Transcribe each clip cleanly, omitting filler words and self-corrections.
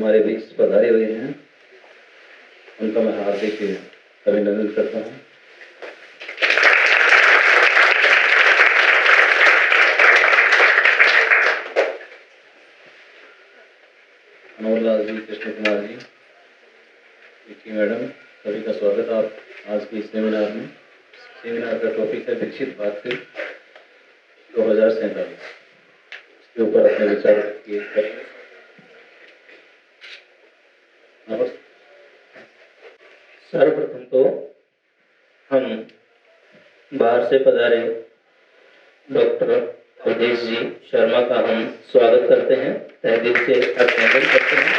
हमारे बीच पधारे हुए हैं, उनका मैं हार्दिक अभिनंदन करता हूँ। मनोहरलाल जी, कृष्ण कुमार जी, विक्की मैडम, सभी का स्वागत आप आज के सेमिनार में। सेमिनार का टॉपिक है विकसित भारत 2047, इसके ऊपर अपने विचार करेंगे। सर्वप्रथम तो हम बाहर से पधारे डॉक्टर अवधेश जी शर्मा का हम स्वागत करते हैं, तहे दिल से अभिनंदन करते हैं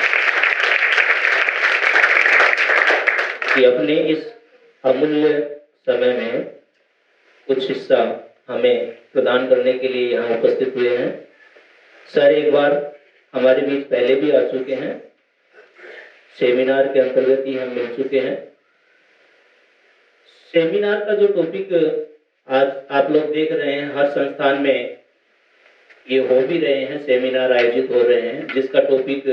कि अपने इस अमूल्य समय में कुछ हिस्सा हमें प्रदान करने के लिए यहाँ उपस्थित हुए हैं। सर एक बार हमारे बीच पहले भी आ चुके हैं, सेमिनार के अंतर्गत ही हम मिल चुके हैं। सेमिनार का जो टॉपिक आज आप लोग देख रहे हैं, हर संस्थान में ये हो भी रहे हैं, सेमिनार आयोजित हो रहे हैं, जिसका टॉपिक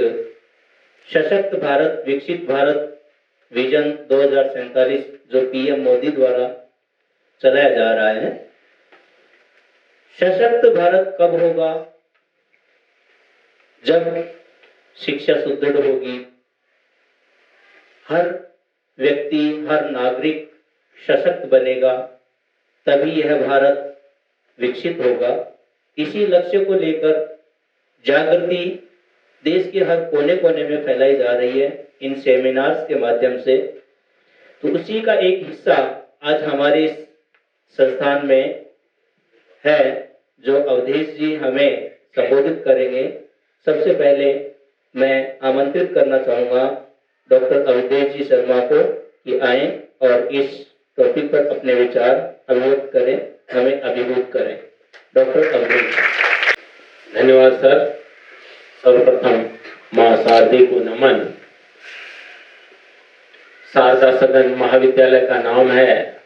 सशक्त भारत विकसित भारत विजन 2047 जो पीएम मोदी द्वारा चलाया जा रहा है। सशक्त भारत कब होगा? जब शिक्षा सुदृढ़ होगी, हर व्यक्ति हर नागरिक सशक्त बनेगा, तभी यह भारत विकसित होगा। इसी लक्ष्य को लेकर जागृति देश के हर कोने कोने में फैलाई जा रही है इन सेमिनार्स के माध्यम से। तो उसी का एक हिस्सा आज हमारे इस संस्थान में है, जो अवधेश जी हमें संबोधित करेंगे। सबसे पहले मैं आमंत्रित करना चाहूँगा डॉक्टर अवधेश जी शर्मा को कि आए और इस टॉपिक पर अपने विचार अभिव्यक्त करें, हमें अभिभूत करें। डॉक्टर अवधेश। धन्यवाद सर। सर्वप्रथम मां शारदे को नमन। शारदा सदन महाविद्यालय का नाम है,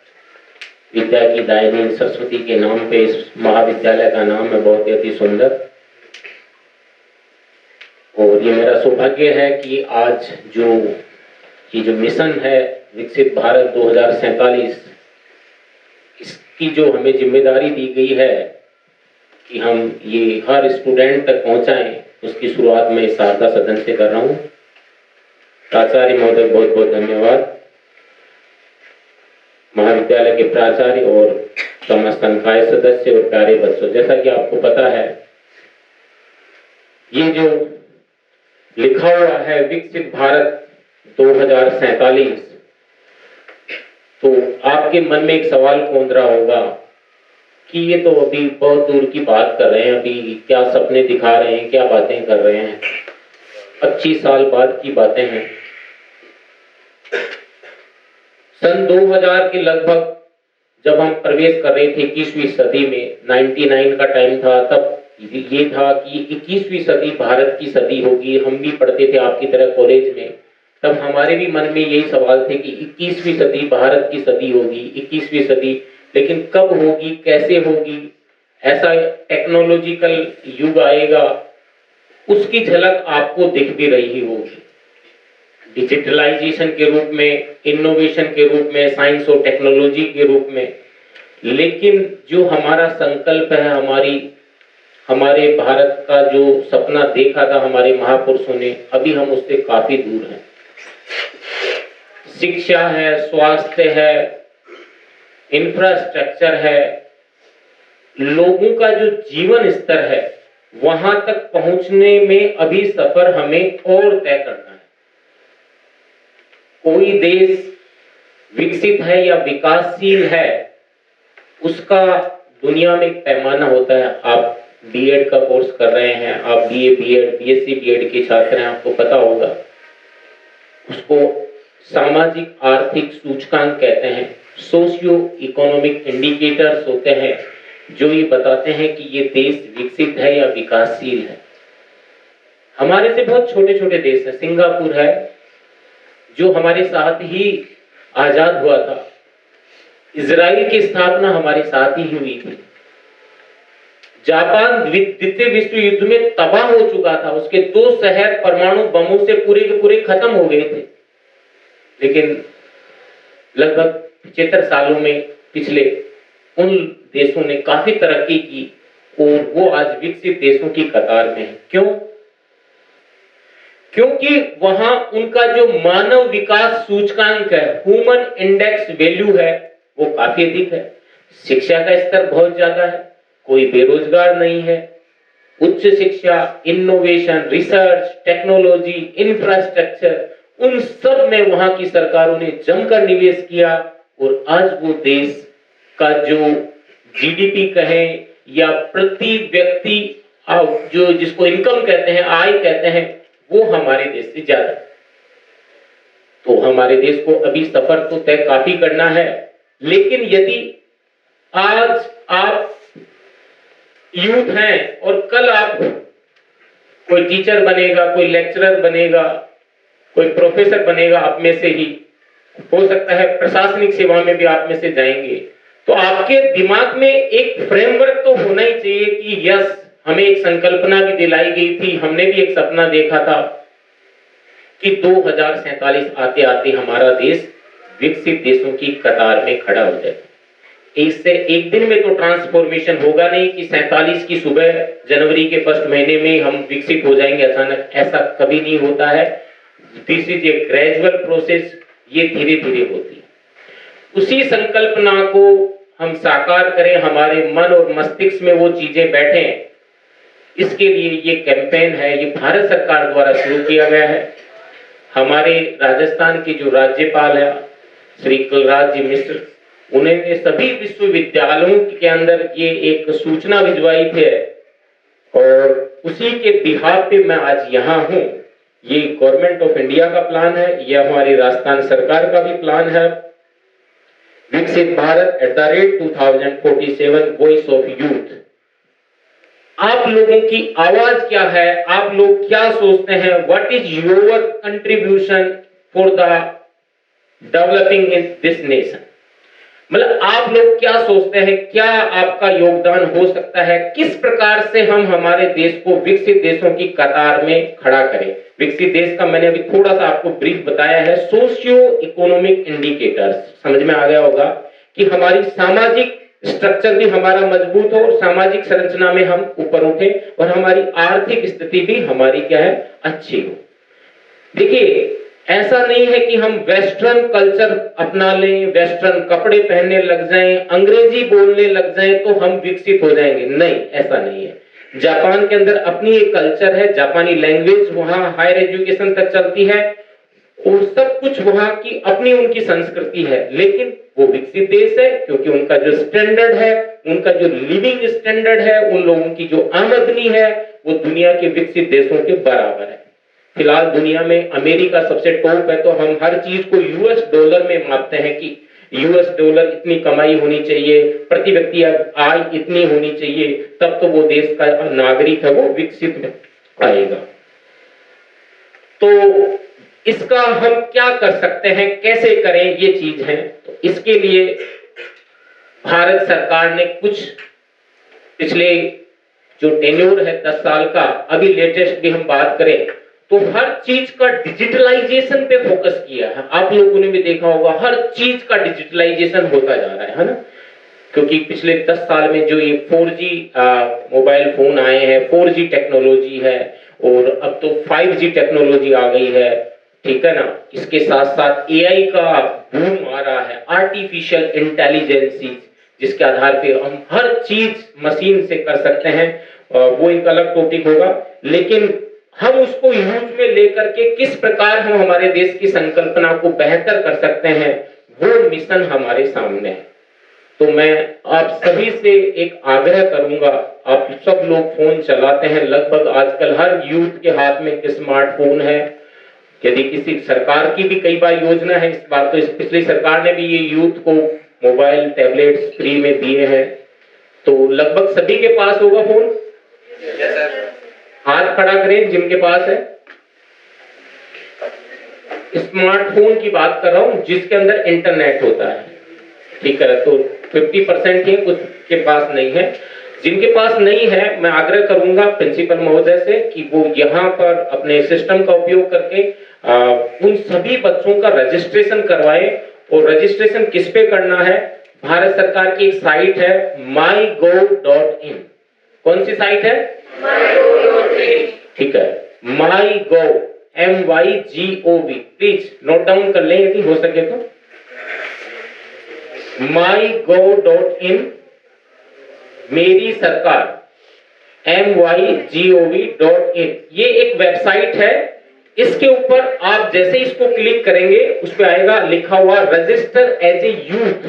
विद्या की दायिनी सरस्वती के नाम पे इस महाविद्यालय का नाम है, बहुत ही अति सुंदर। और ये मेरा सौभाग्य है कि आज जो मिशन है विकसित भारत 2047, इसकी जो हमें जिम्मेदारी दी गई है कि हम ये हर स्टूडेंट तक पहुंचाएं, उसकी शुरुआत मैं शारदा सदन से कर रहा हूं। प्राचार्य महोदय बहुत बहुत धन्यवाद। महाविद्यालय के प्राचार्य और समस्त संकाय सदस्य और प्यारे बच्चों, जैसा कि आपको पता है, ये जो लिखा हुआ है विकसित भारत 2047, तो आपके मन में एक सवाल कौंध रहा होगा कि ये तो अभी बहुत दूर की बात कर रहे हैं, अभी क्या सपने दिखा रहे हैं, क्या बातें कर रहे हैं, 25 साल बाद की बातें हैं। सन 2000 के लगभग जब हम प्रवेश कर रहे थे 21वीं सदी में, 99 का टाइम था, तब ये था कि 21वीं सदी भारत की सदी होगी। हम भी पढ़ते थे आपकी तरह कॉलेज में, तब हमारे भी मन में यही सवाल थे कि 21वीं सदी भारत की सदी होगी, 21वीं सदी, लेकिन कब होगी, कैसे होगी, ऐसा टेक्नोलॉजिकल युग आएगा, उसकी झलक आपको दिख भी रही होगी। डिजिटलाइजेशन के रूप में, इनोवेशन के रूप में, साइंस और टेक्नोलॉजी के रूप में। लेकिन जो हमारा संकल्प है, हमारे भारत का जो सपना देखा था हमारे महापुरुषों ने, अभी हम उससे काफी दूर हैं। शिक्षा है, स्वास्थ्य है, इंफ्रास्ट्रक्चर है, लोगों का जो जीवन स्तर है, वहां तक पहुंचने में अभी सफर हमें और तय करना है। कोई देश विकसित है या विकासशील है, उसका दुनिया में एक पैमाना होता है। आप बीएड का कोर्स कर रहे हैं, आप बीए बीएड बीएससी बीएड के छात्र हैं, आपको पता होगा, उसको सामाजिक आर्थिक सूचकांक कहते हैं, सोशियो इकोनॉमिक इंडिकेटर्स होते हैं, जो ये बताते हैं कि ये देश विकसित है या विकासशील है। हमारे से बहुत छोटे छोटे देश हैं। सिंगापुर है, जो हमारे साथ ही आजाद हुआ था। इजराइल की स्थापना हमारे साथ ही हुई थी। जापान द्वितीय विश्व युद्ध में तबाह हो चुका था, उसके 2 शहर परमाणु बमों से पूरे के पूरे खत्म हो गए थे। लेकिन लगभग 75 सालों में पिछले उन देशों ने काफी तरक्की की और वो आज विकसित देशों की कतार में है। क्यों? क्योंकि वहां उनका जो मानव विकास सूचकांक है, ह्यूमन इंडेक्स वैल्यू है, वो काफी अधिक है। शिक्षा का स्तर बहुत ज्यादा है, कोई बेरोजगार नहीं है। उच्च शिक्षा, इनोवेशन, रिसर्च, टेक्नोलॉजी, इंफ्रास्ट्रक्चर, उन सब में वहां की सरकारों ने जमकर निवेश किया और आज वो देश का जो जीडीपी कहें या प्रति व्यक्ति जो जिसको इनकम कहते हैं, आय कहते हैं, वो हमारे देश से ज्यादा है। तो हमारे देश को अभी सफर तो तय काफी करना है, लेकिन यदि आज आप यूथ हैं और कल आप कोई टीचर बनेगा, कोई लेक्चरर बनेगा, कोई प्रोफेसर बनेगा, आप में से ही हो सकता है प्रशासनिक सेवा में भी आप में से जाएंगे, तो आपके दिमाग में एक फ्रेमवर्क तो होना ही चाहिए कि यस, हमें एक संकल्पना भी दिलाई गई थी, हमने भी एक सपना देखा था कि 2047 आते आते हमारा देश विकसित देशों की कतार में खड़ा हो जाए। इससे एक दिन में तो ट्रांसफॉर्मेशन होगा नहीं कि 47 की सुबह जनवरी के फर्स्ट महीने में हम विकसित हो जाएंगे अचानक, ऐसा कभी नहीं होता है। This is a gradual process, ये धीरे धीरे होती है। उसी संकल्पना को हम साकार करें, हमारे मन और मस्तिष्क में वो चीजें बैठे, इसके लिए ये कैंपेन है, ये भारत सरकार द्वारा शुरू किया गया है। हमारे राजस्थान के जो राज्यपाल है श्री कलराज जी मिश्र, उन्होंने सभी विश्वविद्यालयों के अंदर ये एक सूचना भिजवाई थी और उसी के बिहाफ पे मैं आज यहाँ हूँ। ये गवर्नमेंट ऑफ इंडिया का प्लान है, यह हमारी राजस्थान सरकार का भी प्लान है। विकसित भारत @2047 वॉइस ऑफ यूथ। आप लोगों की आवाज क्या है, आप लोग क्या सोचते हैं, what is your contribution for the developing in this nation. मतलब आप लोग क्या सोचते हैं, क्या आपका योगदान हो सकता है, किस प्रकार से हम हमारे देश को विकसित देशों की कतार में खड़ा करें। विकसित देश का मैंने अभी थोड़ा सा आपको ब्रीफ बताया है। सोशियो इकोनॉमिक इंडिकेटर्स समझ में आ गया होगा कि हमारी सामाजिक स्ट्रक्चर भी हमारा मजबूत हो और सामाजिक संरचना में हम ऊपर उठे और हमारी आर्थिक स्थिति भी हमारी क्या है, अच्छी हो। देखिए, ऐसा नहीं है कि हम वेस्टर्न कल्चर अपना लें, वेस्टर्न कपड़े पहनने लग जाएं, अंग्रेजी बोलने लग जाएं तो हम विकसित हो जाएंगे। नहीं, ऐसा नहीं है। जापान के अंदर अपनी एक कल्चर है, जापानी लैंग्वेज वहां हायर एजुकेशन तक चलती है और सब कुछ वहां की अपनी उनकी संस्कृति है, लेकिन वो विकसित देश है क्योंकि उनका जो स्टैंडर्ड है, उनका जो लिविंग स्टैंडर्ड है, उन लोगों की जो आमदनी है, वो दुनिया के विकसित देशों के बराबर है। फिलहाल दुनिया में अमेरिका सबसे टॉप है, तो हम हर चीज को यूएस डॉलर में मापते हैं कि यूएस डॉलर इतनी कमाई होनी चाहिए, प्रति व्यक्ति आय इतनी होनी चाहिए, तब तो वो देश का नागरिक है वो विकसित आएगा। तो इसका हम क्या कर सकते हैं, कैसे करें, ये चीज है। तो इसके लिए भारत सरकार ने कुछ पिछले जो टेन्योर है 10 साल का, अभी लेटेस्ट भी हम बात करें तो हर चीज का डिजिटलाइजेशन पे फोकस किया है। आप लोगों ने भी देखा होगा, हर चीज का डिजिटलाइजेशन होता जा रहा है ना, क्योंकि पिछले 10 साल में जो ये 4G मोबाइल फोन आए हैं, 4G टेक्नोलॉजी है और अब तो 5G टेक्नोलॉजी आ गई है, ठीक है ना। इसके साथ साथ AI का बूम आ रहा है, आर्टिफिशियल इंटेलिजेंसी, जिसके आधार पे हम हर चीज मशीन से कर सकते हैं। वो एक अलग टॉपिक होगा, लेकिन हम उसको यूज में लेकर के किस प्रकार हम हमारे देश की संकल्पना को बेहतर कर सकते हैं, वो मिशन हमारे सामने है। तो मैं आप सभी से एक आग्रह करूंगा, आप सब लोग फोन चलाते हैं, लगभग आजकल हर यूथ के हाथ में एक स्मार्टफोन है। यदि किसी सरकार की भी कई बार योजना है, इस बार तो इस पिछली सरकार ने भी ये यूथ को मोबाइल टैबलेट्स फ्री में दिए हैं, तो लगभग सभी के पास होगा फोन। हाथ खड़ा करें जिनके पास है। स्मार्टफोन की बात कर रहा हूं जिसके अंदर इंटरनेट होता है, ठीक है। तो 50% ही कुछ के पास नहीं है। जिनके पास नहीं है, मैं आग्रह करूंगा प्रिंसिपल महोदय से कि वो यहाँ पर अपने सिस्टम का उपयोग करके उन सभी बच्चों का रजिस्ट्रेशन करवाएं। और रजिस्ट्रेशन किस पे करना है? भारत सरकार की एक साइट है mygov.in। कौन सी साइट है? mygov.in। ठीक है, mygov, MYGOV, please note down कर लें यदि हो सके तो। mygov.in, मेरी सरकार, MYGOV.in, ये एक वेबसाइट है। इसके ऊपर आप जैसे इसको क्लिक करेंगे उस पे आएगा लिखा हुआ रजिस्टर एज ए यूथ।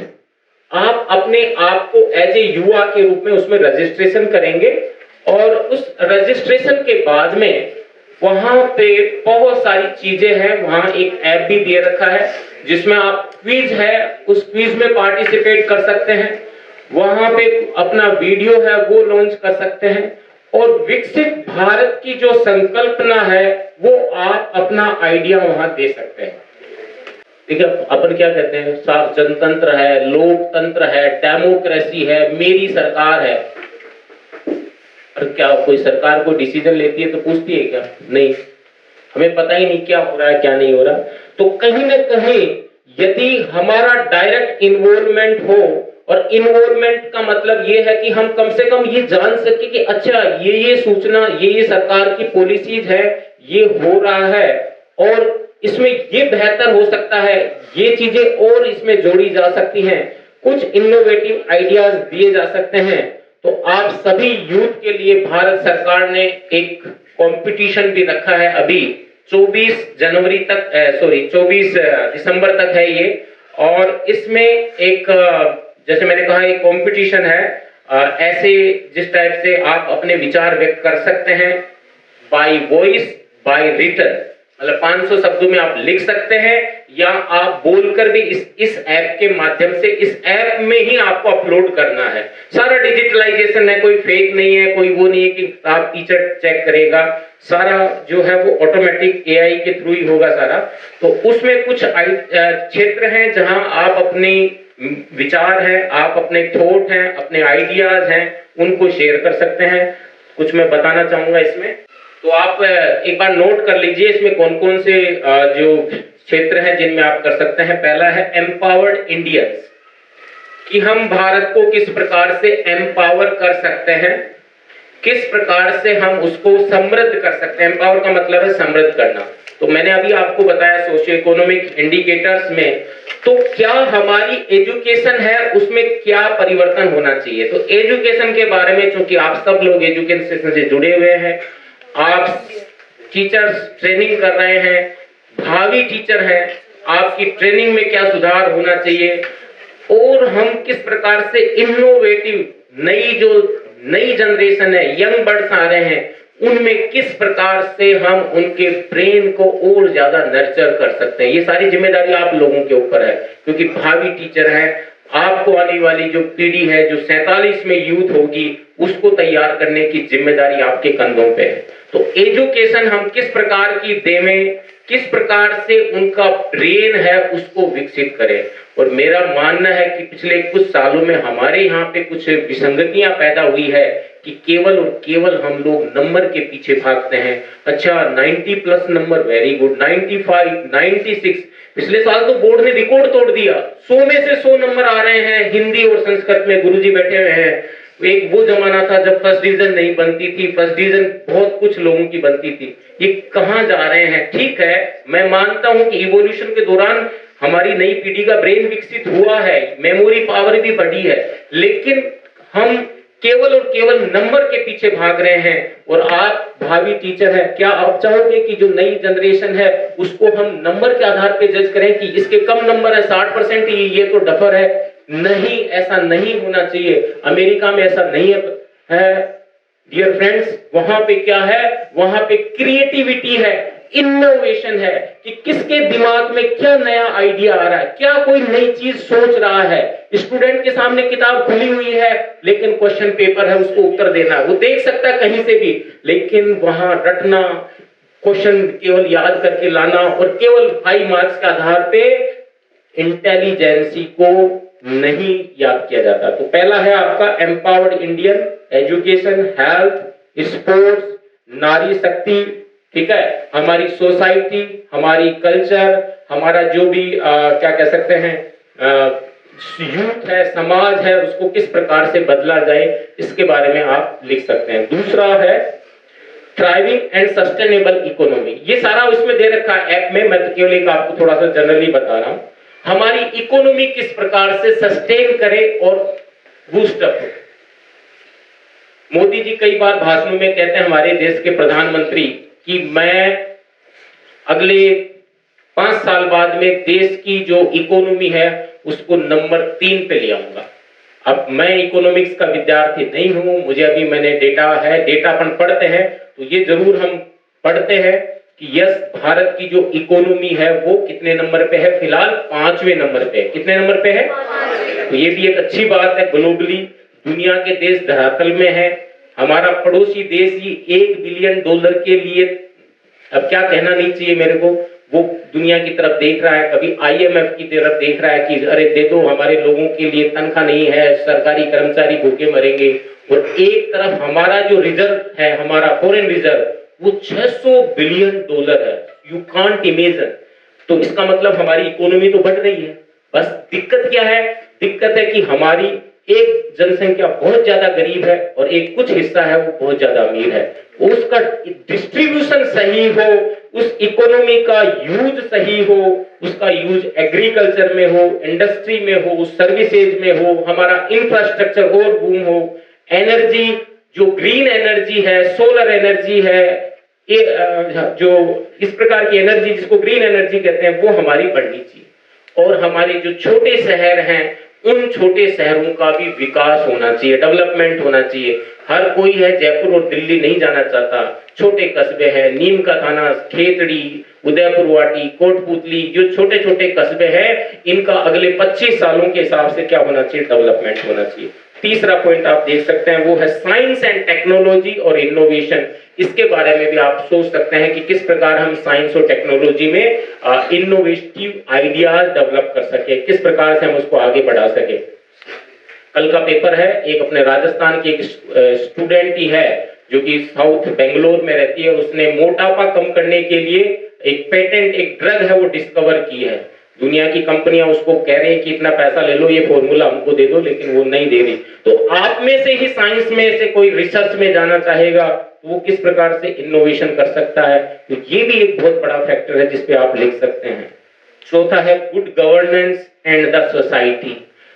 आप अपने आप को एज ए युवा के रूप में उसमें रजिस्ट्रेशन करेंगे और उस रजिस्ट्रेशन के बाद में वहां पे बहुत सारी चीजें हैं। वहां एक ऐप भी दे रखा है जिसमें आप क्विज है, उस क्विज में पार्टिसिपेट कर सकते हैं। वहां पे अपना वीडियो है वो लॉन्च कर सकते हैं और विकसित भारत की जो संकल्पना है वो आप अपना आइडिया वहां दे सकते हैं। ठीक है, अपन क्या कहते हैं, साफ जनतंत्र है, लोकतंत्र है, डेमोक्रेसी है, मेरी सरकार है। और क्या कोई सरकार को डिसीजन लेती है तो पूछती है क्या? नहीं, हमें पता ही नहीं क्या हो रहा है क्या नहीं हो रहा। तो कहीं ना कहीं यदि हमारा डायरेक्ट इन्वॉल्वमेंट हो, और इन्वॉल्वमेंट का मतलब ये है कि हम कम से कम ये जान सके कि अच्छा ये सूचना, ये सरकार की पॉलिसीज है, ये हो रहा है और इसमें ये बेहतर हो सकता है, ये चीजें और इसमें जोड़ी जा सकती हैं, कुछ इनोवेटिव आइडियाज दिए जा सकते हैं। तो आप सभी यूथ के लिए भारत सरकार ने एक कंपटीशन भी रखा है। अभी 24 जनवरी तक, 24 दिसंबर तक है ये। और इसमें एक, जैसे मैंने कहा, एक कंपटीशन है। ऐसे जिस टाइप से आप अपने विचार व्यक्त कर सकते हैं, बाय वॉइस, बाय रिटन, मतलब 500 शब्दों में आप लिख सकते हैं या आप बोलकर भी इस ऐप के माध्यम से, इस ऐप में ही आपको अपलोड करना है। सारा डिजिटलाइजेशन है, कोई फेक नहीं है, कोई वो नहीं है कि आप टीचर चेक करेगा, सारा जो है वो ऑटोमेटिक एआई के थ्रू ही होगा सारा। तो उसमें कुछ क्षेत्र हैं जहां आप अपनी विचार हैं, आप अपने थॉट हैं, अपने आइडियाज हैं, उनको शेयर कर सकते हैं। कुछ मैं बताना चाहूंगा इसमें, तो आप एक बार नोट कर लीजिए इसमें कौन कौन से जो क्षेत्र हैं जिनमें आप कर सकते हैं। पहला है एम्पावर्ड इंडियंस, कि हम भारत को किस प्रकार से एम्पावर कर सकते हैं, किस प्रकार से हम उसको समृद्ध कर सकते हैं। एम्पावर का मतलब है समृद्ध करना। तो मैंने अभी आपको बताया सोशियो इकोनॉमिक इंडिकेटर्स में, तो क्या हमारी एजुकेशन है उसमें क्या परिवर्तन होना चाहिए। तो एजुकेशन के बारे में, चूंकि आप सब लोग एजुकेशन से जुड़े हुए हैं, आप टीचर्स ट्रेनिंग कर रहे हैं, भावी टीचर हैं, आपकी ट्रेनिंग में क्या सुधार होना चाहिए और हम किस प्रकार से इनोवेटिव नई जनरेशन है, यंग बर्ड्स आ रहे हैं, उनमें किस प्रकार से हम उनके ब्रेन को और ज्यादा नर्चर कर सकते हैं। ये सारी जिम्मेदारी आप लोगों के ऊपर है, क्योंकि भावी टीचर है। आपको आने वाली जो पीढ़ी है, जो 47 में यूथ होगी, उसको तैयार करने की जिम्मेदारी आपके कंधों पे है। तो एजुकेशन हम किस प्रकार की देवें, किस प्रकार से उनका ब्रेन है उसको विकसित करें। और मेरा मानना है कि पिछले कुछ सालों में हमारे यहाँ पे कुछ विसंगतियां पैदा हुई है कि केवल और केवल हम लोग नंबर के पीछे भागते हैं। अच्छा 90+ नंबर, वेरी गुड, 95, 96, पिछले साल तो बोर्ड ने रिकॉर्ड तोड़ दिया, 100 में से 100 नंबर आ रहे हैं हिंदी और संस्कृत में। गुरुजी बैठे हुए हैं। एक वो जमाना था जब फर्स्ट डिवीजन नहीं बनती थी, फर्स्ट डिवीजन बहुत कुछ लोगों की बनती थी। ये कहां जा रहे हैं? ठीक है, मैं मानता हूं कि इवोल्यूशन के दौरान हमारी नई पीढ़ी का ब्रेन विकसित हुआ है, मेमोरी पावर भी बढ़ी है, लेकिन हम केवल और केवल नंबर के पीछे भाग रहे हैं। और आप भावी टीचर हैं, क्या आप चाहोगे कि जो नई जनरेशन है उसको हम नंबर के आधार पे जज करें कि इसके कम नंबर है, 60% ही, ये तो डफर है? नहीं, ऐसा नहीं होना चाहिए। अमेरिका में ऐसा नहीं है डियर फ्रेंड्स। वहां पे क्या है? वहां पे क्रिएटिविटी है, इनोवेशन है कि किसके दिमाग में क्या नया आइडिया आ रहा है, क्या कोई नई चीज सोच रहा है। स्टूडेंट के सामने किताब खुली हुई है, लेकिन क्वेश्चन पेपर है, उसको उत्तर देना है। वो देख सकता है कहीं से भी, लेकिन वहां रटना, क्वेश्चन केवल याद करके लाना और केवल हाई मार्क्स के आधार पे इंटेलिजेंसी को नहीं याद किया जाता। तो पहला है आपका empowered Indian, education, health, sports, नारी शक्ति, ठीक है, हमारी सोसाइटी, हमारी कल्चर, हमारा जो भी क्या कह सकते हैं यूथ है, समाज है, उसको किस प्रकार से बदला जाए, इसके बारे में आप लिख सकते हैं। दूसरा है थ्राइविंग एंड सस्टेनेबल इकोनॉमी। ये सारा उसमें दे रखा है ऐप में, मैं तो केवल एक आपको थोड़ा सा जनरली बता रहा हूं। हमारी इकोनॉमी किस प्रकार से सस्टेन करे और बूस्टअप हो। मोदी जी कई बार भाषणों में कहते हैं, हमारे देश के प्रधानमंत्री, कि मैं अगले 5 साल बाद में देश की जो इकोनॉमी है उसको नंबर 3 पे ले आऊंगा। अब मैं इकोनॉमिक्स का विद्यार्थी नहीं हूं, मुझे अभी मैंने डेटा अपन पढ़ते हैं तो ये जरूर हम पढ़ते हैं कि यस, भारत की जो इकोनॉमी है वो कितने नंबर पे है, फिलहाल 5वें नंबर पे है। कितने नंबर पे है? तो ये भी एक अच्छी बात है। ग्लोबली दुनिया के देश धरातल में है, हमारा पड़ोसी देश ही $1 बिलियन के लिए, अब क्या कहना नहीं चाहिए मेरे को, वो दुनिया की तरफ देख रहा है, कभी IMF की तरफ देख रहा है कि अरे दे दो, हमारे लोगों के लिए तनख्वाह नहीं है, सरकारी कर्मचारी भूखे मरेंगे। और एक तरफ हमारा जो रिजर्व है, हमारा फॉरेन रिजर्व, वो $600 बिलियन है। You can't imagine. तो इसका मतलब हमारी इकोनॉमी तो बढ़ रही है, बस दिक्कत क्या है? दिक्कत है कि हमारी एक जनसंख्या बहुत ज्यादा गरीब है और एक कुछ हिस्सा है वो बहुत ज्यादा अमीर है। उसका डिस्ट्रीब्यूशन सही हो, उस इकोनॉमी का यूज सही हो, उसका यूज एग्रीकल्चर में हो, इंडस्ट्री में हो, सर्विसेज में हो, हमारा इंफ्रास्ट्रक्चर और बूम हो, एनर्जी जो ग्रीन एनर्जी है, सोलर एनर्जी है, जो इस प्रकार की एनर्जी जिसको ग्रीन एनर्जी कहते हैं, वो हमारी बढ़नी चाहिए। और हमारे जो छोटे शहर हैं, उन छोटे शहरों का भी विकास होना चाहिए, डेवलपमेंट होना चाहिए। हर कोई है जयपुर और दिल्ली नहीं जाना चाहता। छोटे कस्बे हैं, नीम का थाना, खेतड़ी, उदयपुर वाटी, कोटपुतली, जो छोटे छोटे कस्बे हैं, इनका अगले 25 सालों के हिसाब से क्या होना चाहिए? डेवलपमेंट होना चाहिए। तीसरा पॉइंट आप देख सकते हैं, वो है साइंस एंड टेक्नोलॉजी और इनोवेशन। इसके बारे में भी आप सोच सकते हैं कि किस प्रकार हम साइंस और टेक्नोलॉजी में इनोवेटिव आइडियाज डेवलप कर सके, किस प्रकार से हम उसको आगे बढ़ा सके। कल का पेपर है, एक अपने राजस्थान की एक स्टूडेंट ही है जो कि साउथ बेंगलोर में रहती है, उसने मोटापा कम करने के लिए एक पेटेंट, एक ड्रग है वो डिस्कवर की है। दुनिया की कंपनियां उसको कह रही हैं कि इतना पैसा ले लो, ये फॉर्मूला हमको दे दो, लेकिन वो नहीं दे रही। तो आप में से ही साइंस में से कोई रिसर्च में जाना चाहेगा तो वो किस प्रकार से इनोवेशन कर सकता है, तो ये भी एक बहुत बड़ा फैक्टर है जिसपे आप लिख सकते हैं। चौथा है good governance and the society.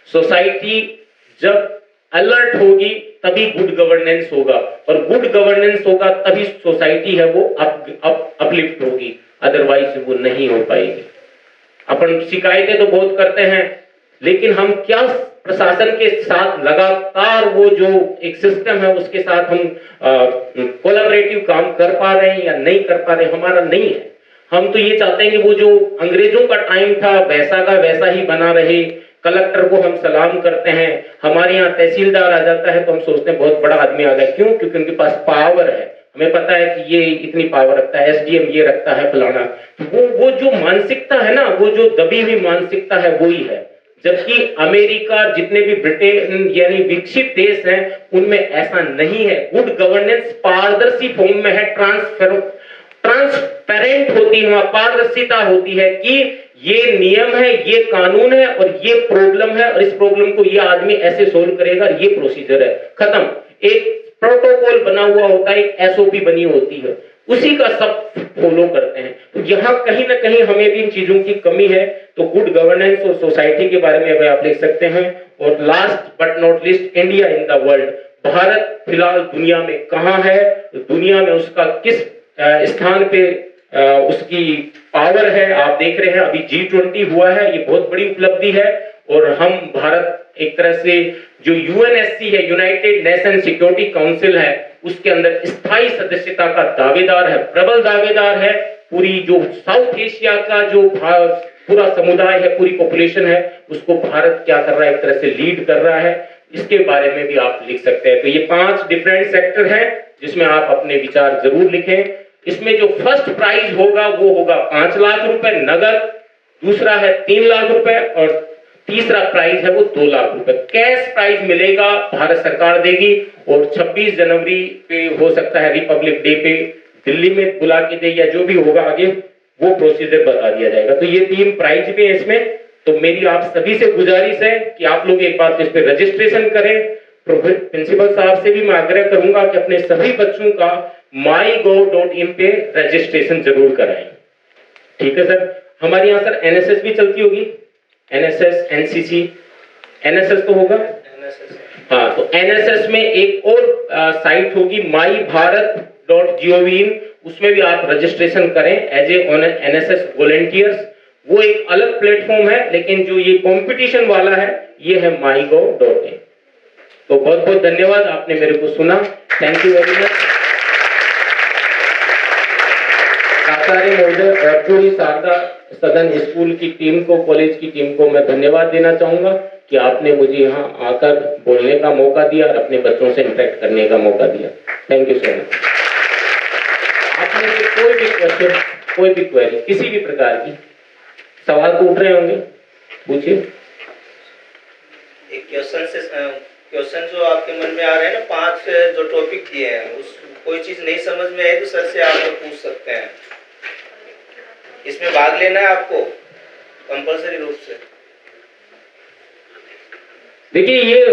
Society जब अलर्ट होगी तभी गुड गवर्नेंस होगा, और गुड गवर्नेंस होगा तभी सोसाइटी है वो अपलिफ्ट होगी, अदरवाइज वो नहीं हो पाएगी। अपन शिकायतें तो बहुत करते हैं, लेकिन हम क्या प्रशासन के साथ लगातार वो जो एक सिस्टम है उसके साथ हम कोलैबोरेटिव काम कर पा रहे हैं या नहीं कर पा रहे? हमारा नहीं है। हम तो ये चाहते हैं कि वो जो अंग्रेजों का टाइम था वैसा का वैसा ही बना रहे। कलेक्टर को हम सलाम करते हैं, हमारे यहाँ तहसीलदार आ जाता है तो हम सोचते हैं बहुत बड़ा आदमी आ गया। क्यों? क्योंकि उनके पास पावर है, हमें पता है कि ये इतनी पावर रखता है, SDM ये रखता है, फलाना। वो जो मानसिकता है ना, वो जो दबी हुई मानसिकता है वही है। जबकि अमेरिका, जितने भी ब्रिटेन यानी विकसित देश हैं, उनमें ऐसा नहीं है। गुड गवर्नेंस पारदर्शी फॉर्म में है, ट्रांसपेरेंट होती है, पारदर्शिता होती है कि ये नियम है, ये कानून है और ये प्रॉब्लम है, और इस प्रॉब्लम को ये आदमी ऐसे सोल्व करेगा, ये प्रोसीजर है, खत्म। एक प्रोटोकॉल बना हुआ होता है, एक SOP बनी होती है, उसी का सब फॉलो करते हैं। तो यहाँ कहीं ना कहीं हमें भी इन चीजों की कमी है। तो गुड गवर्नेंस और सोसाइटी के बारे में आप लिख सकते हैं। और last but not least, India in the world. Bharat फिलहाल दुनिया में कहाँ है, दुनिया में उसका किस स्थान पे उसकी पावर है, आप देख रहे हैं। अभी G20 हुआ है, ये बहुत बड़ी उपलब्धि है, और हम भारत एक तरह से जो UNSC है, यूनाइटेड नेशन सिक्योरिटी काउंसिल है, उसके अंदर स्थायी सदस्यता का दावेदार है, प्रबल दावेदार है। पूरी जो साउथ एशिया का जो पूरा समुदाय है, पूरी पॉपुलेशन है, उसको भारत क्या कर रहा है, एक तरह से लीड कर रहा है। इसके बारे में भी आप लिख सकते हैं। तो ये 5 डिफरेंट सेक्टर हैं जिसमें आप अपने विचार जरूर लिखें। इसमें जो फर्स्ट प्राइज होगा वो होगा 5 लाख रुपए नगद, दूसरा है 3 लाख रुपए, और तीसरा प्राइज है वो 2 लाख रुपए कैश प्राइज मिलेगा, भारत सरकार देगी। और 26 जनवरी पे हो सकता है रिपब्लिक डे पे दिल्ली में बुला के दे, या जो भी होगा आगे वो प्रोसीजर बता दिया जाएगा। तो ये 3 प्राइज भी है इसमें। तो मेरी आप सभी से गुजारिश है कि आप लोग एक बार इस पे रजिस्ट्रेशन करें। प्रिंसिपल साहब से भी मैं आग्रह करूंगा कि अपने सभी बच्चों का mygov.in पे रजिस्ट्रेशन जरूर कराएं। ठीक है सर। हमारे यहाँ सर एनएसएस भी चलती होगी, एनएसएस, एनसीसी, एनएसएस तो होगा। हाँ, तो एनएसएस में एक और साइट होगी myBharat.gov.in, उसमें भी आप रजिस्ट्रेशन करें एज ए एनएसएस वॉलंटियर्स। वो एक अलग प्लेटफॉर्म है, लेकिन जो ये कंपटीशन वाला है ये है mygov.in। तो बहुत बहुत धन्यवाद, आपने मेरे को सुना। Thank you very much. आचार्य महोदय और पूरी शारदा सदन स्कूल की टीम को, कॉलेज की टीम को मैं धन्यवाद देना चाहूंगा कि आपने मुझे यहाँ आकर बोलने का मौका दिया और अपने बच्चों से इंटरेक्ट करने का मौका दिया। Thank you so much. आपने से कोई भी क्वेश्चन, कोई भी क्वेरी, किसी भी प्रकार की सवाल तो उठ रहे होंगे, पूछिए। एक क्वेश्चन जो आपके मन में आ रहे हैं ना, 5 जो टॉपिक दिए हैं, उस कोई चीज नहीं समझ में आई तो सर से आप लोग पूछ सकते हैं। इसमें भाग लेना है आपको कंपल्सरी रूप से। देखिए, ये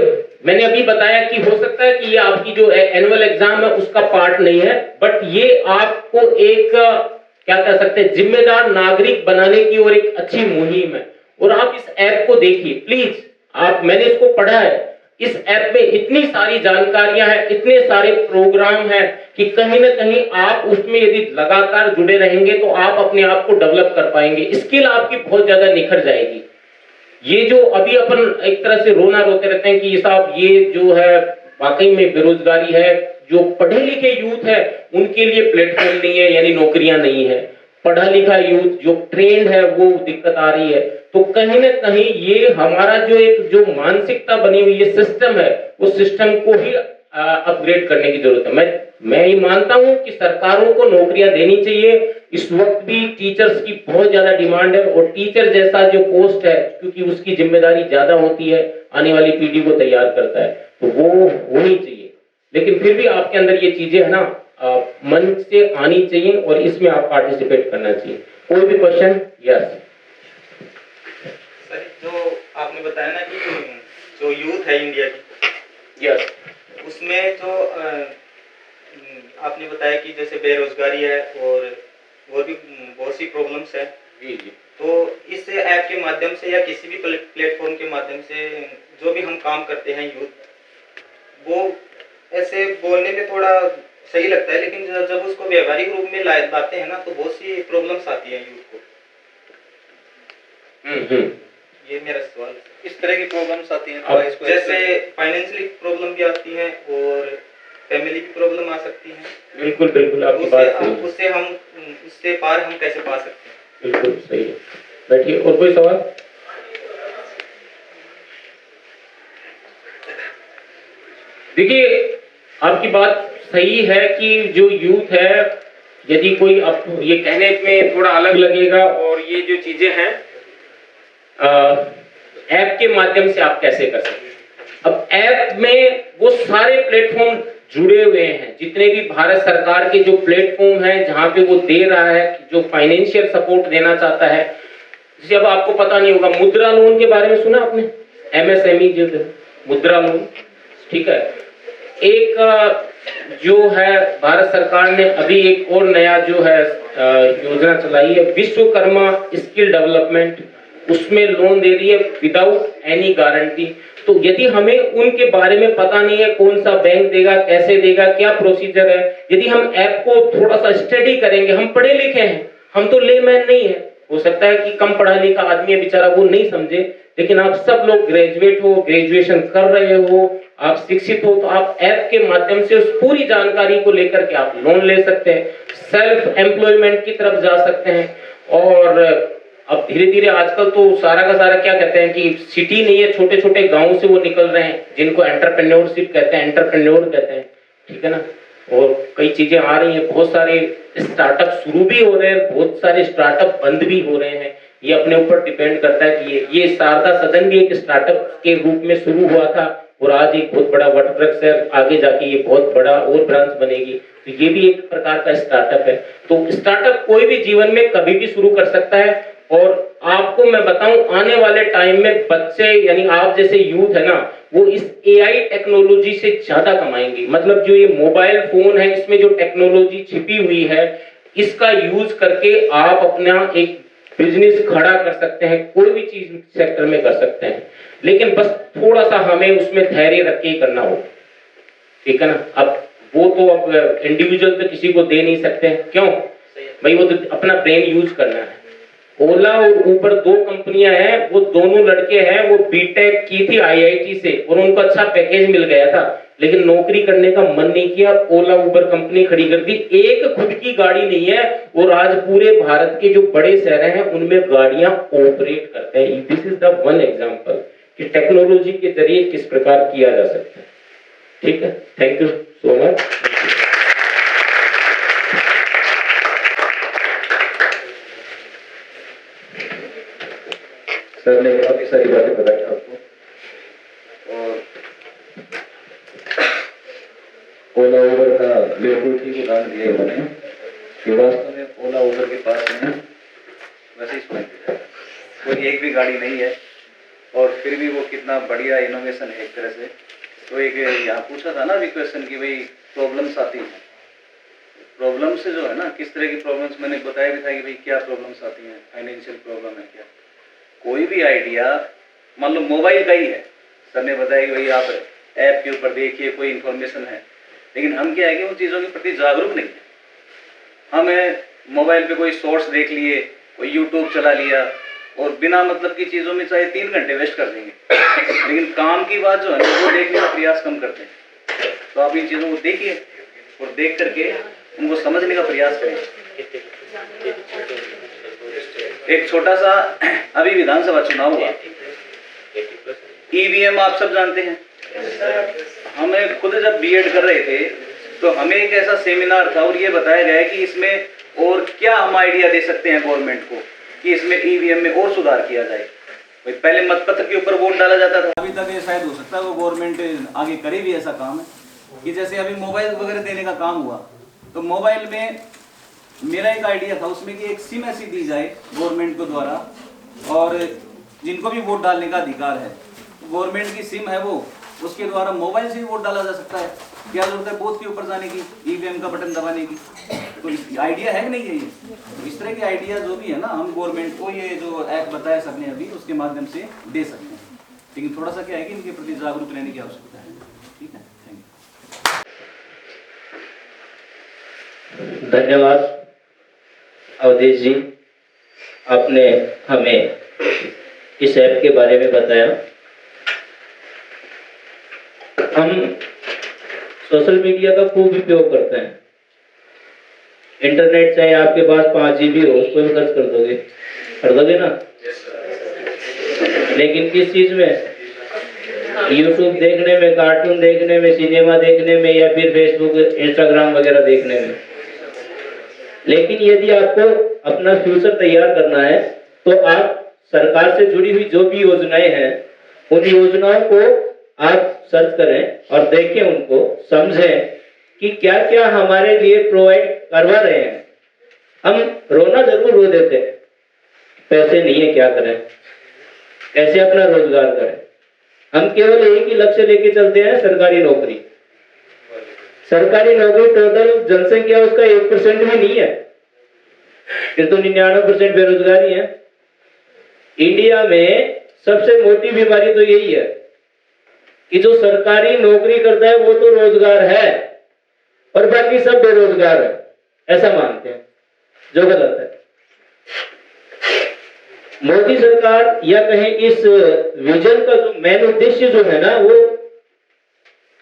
मैंने अभी बताया कि हो सकता है कि ये आपकी जो एनुअल एग्जाम है उसका पार्ट नहीं है, बट ये आपको एक क्या कह सकते हैं जिम्मेदार नागरिक बनाने की और एक अच्छी मुहिम है। और आप इस ऐप को देखिए प्लीज। मैंने इसको पढ़ा है। इस ऐप में इतनी सारी जानकारियां हैं, इतने सारे प्रोग्राम हैं कि कहीं ना कहीं आप उसमें यदि लगातार जुड़े रहेंगे तो आप अपने आप को डेवलप कर पाएंगे, स्किल आपकी बहुत ज्यादा निखर जाएगी। ये जो अभी अपन एक तरह से रोना रोते रहते हैं कि साहब ये जो है वाकई में बेरोजगारी है, जो पढ़े लिखे यूथ है उनके लिए प्लेटफॉर्म नहीं है, यानी नौकरियां नहीं है। पढ़ा लिखा यूथ जो ट्रेंड है वो दिक्कत आ रही है। तो कहीं ना कहीं ये हमारा जो मानसिकता बनी हुई है, सिस्टम है, उस सिस्टम को ही अपग्रेड करने की जरूरत है। मैं ये मानता हूं कि सरकारों को नौकरियां देनी चाहिए। इस वक्त भी टीचर्स की बहुत ज्यादा डिमांड है और टीचर जैसा जो पोस्ट है, क्योंकि उसकी जिम्मेदारी ज्यादा होती है, आने वाली पीढ़ी को तैयार करता है, तो वो होनी चाहिए। लेकिन फिर भी आपके अंदर ये चीजें है ना मन से आनी चाहिए और इसमें आप पार्टिसिपेट करना चाहिए। कोई भी क्वेश्चन? यस सर, जो आपने बताया ना कि जो यूथ है इंडिया की, यस, उसमें जो आपने बताया कि जैसे बेरोजगारी है और भी बहुत सी प्रॉब्लम्स है। जी जी। तो इस ऐप के माध्यम से या किसी भी प्लेटफॉर्म के माध्यम से जो भी हम काम करते हैं यूथ, वो ऐसे बोलने में थोड़ा सही लगता है, लेकिन जब उसको व्यवहारिक रूप में लाते हैं ना तो बहुत सी प्रॉब्लम्स आती है यूथ को। ये मेरा सवाल है। इस तरह की प्रॉब्लम्स आती हैं, जैसे फाइनेंशियली प्रॉब्लम भी आती है और फैमिली की प्रॉब्लम आ सकती है। बिल्कुल बिल्कुल, आपकी बात सही है। उससे पार हम कैसे पा सकते हैं? बिल्कुल सही है। बैठिए। और कोई सवाल? देखिए, आपकी बात सही है कि जो यूथ है, यदि कोई अब ये कहने में थोड़ा अलग लगेगा, और ये जो चीजें हैं ऐप के माध्यम से आप कैसे कर सकते हैं। अब ऐप में वो सारे प्लेटफॉर्म जुड़े हुए हैं, जितने भी भारत सरकार के जो प्लेटफॉर्म है जहां पे वो दे रहा है, जो फाइनेंशियल सपोर्ट देना चाहता है। जैसे अब आपको पता नहीं होगा, मुद्रा लोन के बारे में सुना आपने? एमएसएमई जो मुद्रा लोन, ठीक है। एक जो है भारत सरकार ने अभी एक और नया जो है योजना चलाई है, विश्वकर्मा स्किल डेवलपमेंट, उसमें लोन दे रही है विदाउट एनी गारंटी। तो यदि हमें उनके बारे में पता नहीं है, कौन सा बैंक देगा, कैसे देगा, क्या प्रोसीजर है, यदि हम ऐप को थोड़ा सा स्टडी करेंगे, हम पढ़े लिखे हैं, हम तो लेमैन नहीं है, हो सकता है कि कम पढ़ा लिखा आदमी है बेचारा, वो नहीं समझे, लेकिन आप सब लोग ग्रेजुएट हो, ग्रेजुएशन कर रहे हो, आप शिक्षित हो, तो आप ऐप के माध्यम से उस पूरी जानकारी को लेकर के आप लोन ले सकते हैं, सेल्फ एम्प्लॉयमेंट की तरफ जा सकते हैं। और अब धीरे धीरे आजकल तो सारा का सारा क्या कहते हैं कि सिटी नहीं है, छोटे छोटे गांव से वो निकल रहे हैं, जिनको एंटरप्रेन्योरशिप कहते हैं, एंटरप्रेन्योर कहते हैं, ठीक है ना। और कई चीजें आ रही हैं, बहुत सारे स्टार्टअप शुरू भी हो रहे हैं, बहुत सारे स्टार्टअप बंद भी हो रहे हैं। ये अपने ऊपर डिपेंड करता है कि ये शारदा सदन भी एक स्टार्टअप के रूप में शुरू हुआ था और आज एक बहुत बड़ा वटवृक्ष है, आगे जाके ये बहुत बड़ा और ब्रांच बनेगी, तो ये भी एक प्रकार का स्टार्टअप है। तो स्टार्टअप कोई भी जीवन में कभी भी शुरू कर सकता है। और आपको मैं बताऊं, आने वाले टाइम में बच्चे यानी आप जैसे यूथ है ना, वो इस एआई टेक्नोलॉजी से ज्यादा कमाएंगे। मतलब जो ये मोबाइल फोन है, इसमें जो टेक्नोलॉजी छिपी हुई है, इसका यूज करके आप अपना एक बिजनेस खड़ा कर सकते हैं, कोई भी चीज सेक्टर में कर सकते हैं, लेकिन बस थोड़ा सा हमें उसमें धैर्य रख के ही करना होगा, ठीक है ना। अब वो तो अब इंडिविजुअल तो किसी को दे नहीं सकते, क्यों भाई, वो तो अपना ब्रेन यूज करना है। ओला और ऊबर दो कंपनियां हैं, वो दोनों लड़के हैं, वो बीटेक की थी आईआईटी से और उनको अच्छा पैकेज मिल गया था, लेकिन नौकरी करने का मन नहीं किया, ओला उबर कंपनी खड़ी कर दी। एक खुद की गाड़ी नहीं है और आज पूरे भारत के जो बड़े शहर हैं उनमें गाड़ियां ऑपरेट करते हैं। This is the one example कि टेक्नोलॉजी के जरिए किस प्रकार किया जा सकता है, ठीक है। Thank you so much. Sir ने काफी सारी बातें बताई आपको, और ओला उबर का बिल्कुल ठीक उदाहरण दिया इन्होंने कि वास्तव में ओला उबर के पास में वैसे इस पॉइंट कोई एक भी गाड़ी नहीं है और फिर भी वो कितना बढ़िया इनोवेशन है एक तरह से। तो एक यहाँ पूछा था ना अभी क्वेश्चन कि भाई प्रॉब्लम्स आती हैं, प्रॉब्लम से जो है ना किस तरह की प्रॉब्लम्स, मैंने बताया भी था कि भाई क्या प्रॉब्लम्स आती हैं, फाइनेंशियल प्रॉब्लम है क्या, कोई भी आइडिया मान लो मोबाइल का ही है, सर ने बताया कि भाई आप ऐप के ऊपर देखिए कोई इन्फॉर्मेशन है, लेकिन हम क्या है कि उन चीज़ों के प्रति जागरूक नहीं है। हमें मोबाइल पे कोई सोर्स देख लिए, कोई यूट्यूब चला लिया और बिना मतलब की चीज़ों में चाहे 3 घंटे वेस्ट कर देंगे, लेकिन काम की बात जो है ना वो देखने का प्रयास कम करते हैं। तो आप इन चीज़ों को देखिए और देख करके उनको समझने का प्रयास करें। एक छोटा सा, अभी विधानसभा चुनाव हुआ, ईवीएम आप सब जानते हैं। हमें खुद जब बीएड कर रहे थे तो हमें एक ऐसा सेमिनार था और ये बताया गया है कि इसमें और क्या हम आइडिया दे सकते हैं गवर्नमेंट को कि इसमें ईवीएम में और सुधार किया जाए। पहले मतपत्र के ऊपर वोट डाला जाता था, अभी तक ये शायद हो सकता है वो गवर्नमेंट आगे करे भी ऐसा काम है कि जैसे अभी मोबाइल वगैरह देने का काम हुआ, तो मोबाइल में मेरा एक आइडिया था उसमें कि एक सिम ऐसी दी जाए गवर्नमेंट को द्वारा, और जिनको भी वोट डालने का अधिकार है, गवर्नमेंट की सिम है वो, उसके द्वारा मोबाइल से ही वोट डाला जा सकता है। क्या जरूरत है बूथ के ऊपर जाने की, ईवीएम का बटन दबाने की। तो आइडिया है कि नहीं है ये? तो इस तरह के आइडिया जो भी है ना, हम गवर्नमेंट को ये जो ऐप बताया सर ने अभी, उसके माध्यम से दे सकते हैं, लेकिन थोड़ा सा क्या है कि इनके प्रति जागरूक रहने की आवश्यकता है। ठीक है, थैंक यू। धन्यवाद अवधेश जी, आपने हमें इस ऐप के बारे में बताया। हम सोशल मीडिया का खूब उपयोग करते हैं, इंटरनेट चाहे आपके पास 5 GB हो उसको भी खर्च कर दोगे ना, लेकिन किस चीज में? यूट्यूब देखने में, कार्टून देखने में, सिनेमा देखने में, या फिर फेसबुक इंस्टाग्राम वगैरह देखने में। लेकिन यदि आपको अपना फ्यूचर तैयार करना है तो आप सरकार से जुड़ी हुई जो भी योजनाएं हैं उन योजनाओं को आप सर्च करें और देखें, उनको समझें कि क्या क्या हमारे लिए प्रोवाइड करवा रहे हैं। हम रोना जरूर रो देते हैं, पैसे नहीं है क्या करें, कैसे अपना रोजगार करें। हम केवल एक ही लक्ष्य लेके चलते हैं, सरकारी नौकरी। सरकारी नौकरी टोटल जनसंख्या उसका 1% भी नहीं है, फिर तो 99% बेरोजगारी है। इंडिया में सबसे मोटी बीमारी तो यही है कि जो सरकारी नौकरी करता है वो तो रोजगार है और बाकी सब बेरोजगार है, ऐसा मानते हैं, जो गलत है। मोदी सरकार या कहें इस विजन का जो मेन उद्देश्य जो है ना, वो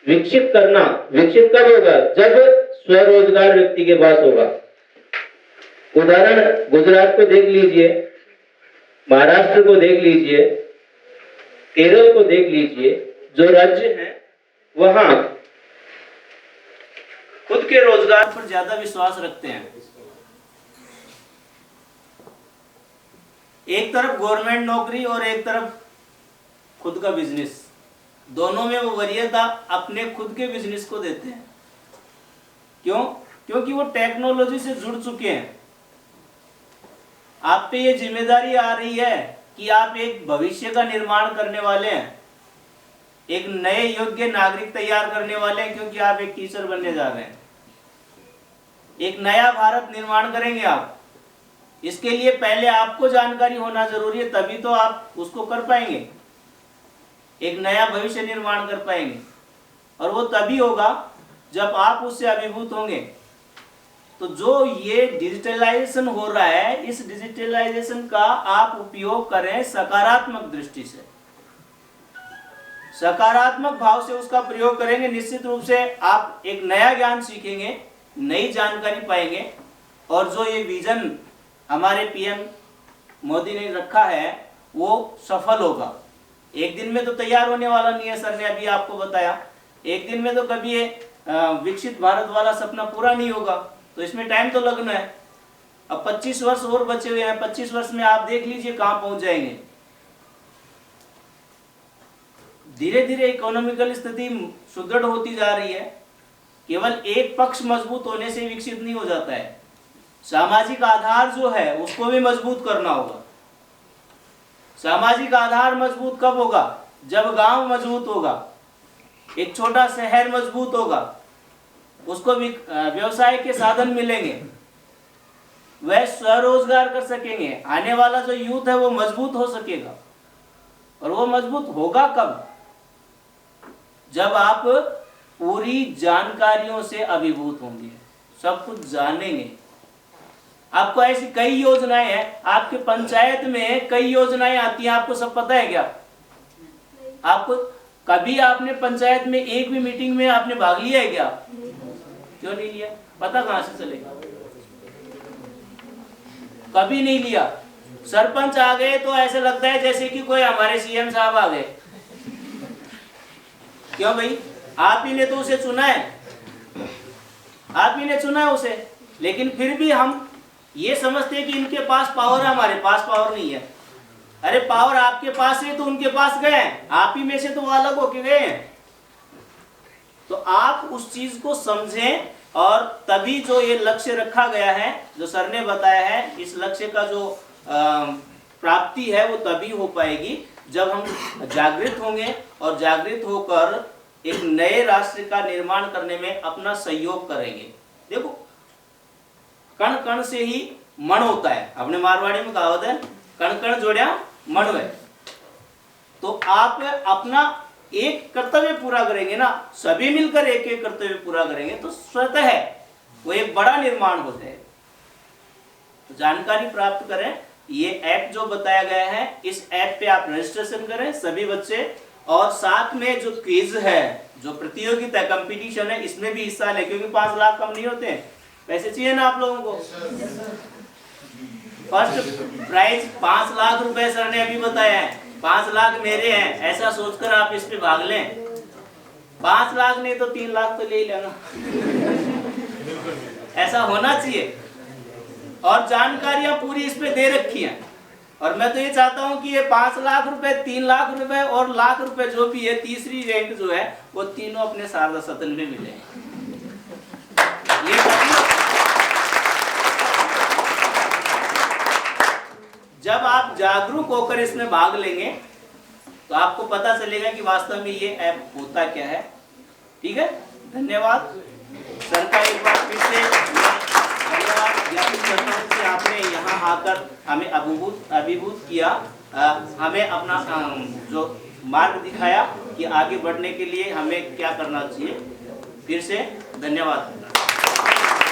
विकसित करना। विकसित कब होगा? जब स्वरोजगार व्यक्ति के पास होगा। उदाहरण गुजरात को देख लीजिए, महाराष्ट्र को देख लीजिए, केरल को देख लीजिए, जो राज्य हैं वहां खुद के रोजगार पर ज्यादा विश्वास रखते हैं। एक तरफ गवर्नमेंट नौकरी और एक तरफ खुद का बिजनेस, दोनों में वो वरीयता अपने खुद के बिजनेस को देते हैं। क्यों? क्योंकि वो टेक्नोलॉजी से जुड़ चुके हैं। आप पे ये जिम्मेदारी आ रही है कि आप एक भविष्य का निर्माण करने वाले हैं, एक नए योग्य नागरिक तैयार करने वाले हैं, क्योंकि आप एक टीचर बनने जा रहे हैं। एक नया भारत निर्माण करेंगे आप। इसके लिए पहले आपको जानकारी होना जरूरी है, तभी तो आप उसको कर पाएंगे, एक नया भविष्य निर्माण कर पाएंगे। और वो तभी होगा जब आप उससे अभिभूत होंगे। तो जो ये डिजिटलाइजेशन हो रहा है, इस डिजिटलाइजेशन का आप उपयोग करें सकारात्मक दृष्टि से, सकारात्मक भाव से उसका प्रयोग करेंगे। निश्चित रूप से आप एक नया ज्ञान सीखेंगे, नई जानकारी पाएंगे, और जो ये विजन हमारे पीएम मोदी ने रखा है वो सफल होगा। एक दिन में तो तैयार होने वाला नहीं है, सर ने अभी आपको बताया। एक दिन में तो कभी ये विकसित भारत वाला सपना पूरा नहीं होगा, तो इसमें टाइम तो लगना है। अब 25 वर्ष और बचे हुए हैं, 25 वर्ष में आप देख लीजिए कहां पहुंच जाएंगे। धीरे धीरे इकोनॉमिकल स्थिति सुदृढ़ होती जा रही है। केवल एक पक्ष मजबूत होने से विकसित नहीं हो जाता है, सामाजिक आधार जो है उसको भी मजबूत करना होगा। सामाजिक आधार मजबूत कब होगा? जब गांव मजबूत होगा, एक छोटा शहर मजबूत होगा, उसको भी व्यवसाय के साधन मिलेंगे, वह स्वरोजगार कर सकेंगे। आने वाला जो यूथ है वो मजबूत हो सकेगा। और वो मजबूत होगा कब? जब आप पूरी जानकारियों से अभिभूत होंगे, सब कुछ जानेंगे। आपको ऐसी कई योजनाएं हैं, आपके पंचायत में कई योजनाएं आती हैं, आपको सब पता है क्या? आपको कभी आपने पंचायत में एक भी मीटिंग में आपने भाग लिया है क्या? क्यों नहीं लिया? पता कहां से चलेगा? कभी नहीं लिया। सरपंच आ गए तो ऐसे लगता है जैसे कि कोई हमारे सीएम साहब आ गए। क्यों भाई? आप ही ने तो उसे चुना है, आप ही ने चुना है उसे। लेकिन फिर भी हम ये समझते हैं कि इनके पास पावर है, हमारे पास पावर नहीं है। अरे पावर आपके पास है तो उनके पास गए हैं, आप ही में से तो वो अलग होके गए हैं। तो आप उस चीज को समझें, और तभी जो ये लक्ष्य रखा गया है, जो सर ने बताया है, इस लक्ष्य का जो प्राप्ति है वो तभी हो पाएगी जब हम जागृत होंगे, और जागृत होकर एक नए राष्ट्र का निर्माण करने में अपना सहयोग करेंगे। देखो, कण कण से ही मण होता है, अपने मारवाड़ी में कहावत है, कण कण जोड़िया मण है। तो आप अपना एक कर्तव्य पूरा करेंगे ना, सभी मिलकर एक एक कर्तव्य पूरा करेंगे तो स्वतः वो एक बड़ा निर्माण हो जाएगा। तो जानकारी प्राप्त करें। ये ऐप जो बताया गया है, इस ऐप पे आप रजिस्ट्रेशन करें सभी बच्चे, और साथ में जो क्विज है, जो प्रतियोगिता है, कंपटीशन है, इसमें भी हिस्सा लें, क्योंकि 5 लाख कम नहीं होते हैं, पैसे चाहिए ना आप लोगों को। फर्स्ट प्राइज 5 लाख रुपए सर ने अभी बताया है, 5 लाख मेरे हैं, ऐसा सोचकर आप इस पे भाग लें। 5 लाख नहीं तो 3 लाख तो ले ही लेना, ऐसा होना चाहिए। और जानकारियां पूरी इस पे दे रखी हैं, और मैं तो ये चाहता हूं कि ये 5 लाख रुपए, 3 लाख रुपए और लाख रुपए जो भी है, तीसरी रैंक जो है वो तीनों अपने शारदा सदन में मिले। ये जब आप जागरूक होकर इसमें भाग लेंगे तो आपको पता चलेगा कि वास्तव में ये ऐप होता क्या है। ठीक है, धन्यवाद सर का एक बार फिर से धन्यवाद ज्ञापित करता हूं कि आपने यहाँ आकर हमें अभिभूत किया, हमें अपना जो मार्ग दिखाया कि आगे बढ़ने के लिए हमें क्या करना चाहिए। फिर से धन्यवाद।